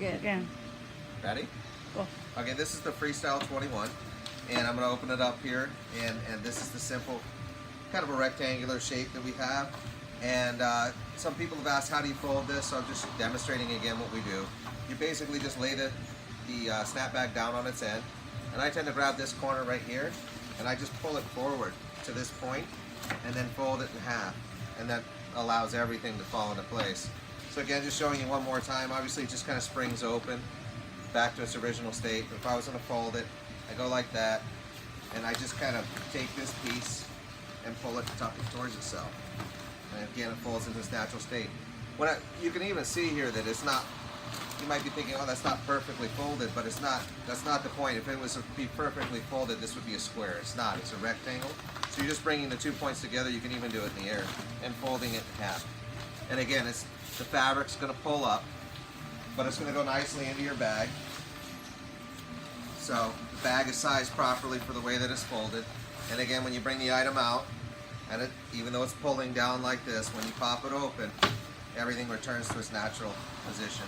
Okay, again. Ready? Go. Okay, this is the Freestyle 21, and I'm going to open it up here, and this is the simple, kind of a rectangular shape that we have. And some people have asked, how do you fold this? So I'm just demonstrating again what we do. You basically just lay the snapback down on its end, and I tend to grab this corner right here, and I just pull it forward to this point, and then fold it in half, and that allows everything to fall into place. So again, just showing you one more time, obviously it just kind of springs open back to its original state. If I was going to fold it, I go like that, and I just kind of take this piece and pull it tuck it towards itself. And again, it folds into its natural state. You can even see here that it's not, you might be thinking, oh, that's not perfectly folded, but it's not, that's not the point. If it was to be perfectly folded, this would be a square. It's not, it's a rectangle. So you're just bringing the 2 points together. You can even do it in the air and folding it in half. And again, the fabric's gonna pull up, but it's gonna go nicely into your bag. So the bag is sized properly for the way that it's folded. And again, when you bring the item out, and even though it's pulling down like this, when you pop it open, everything returns to its natural position.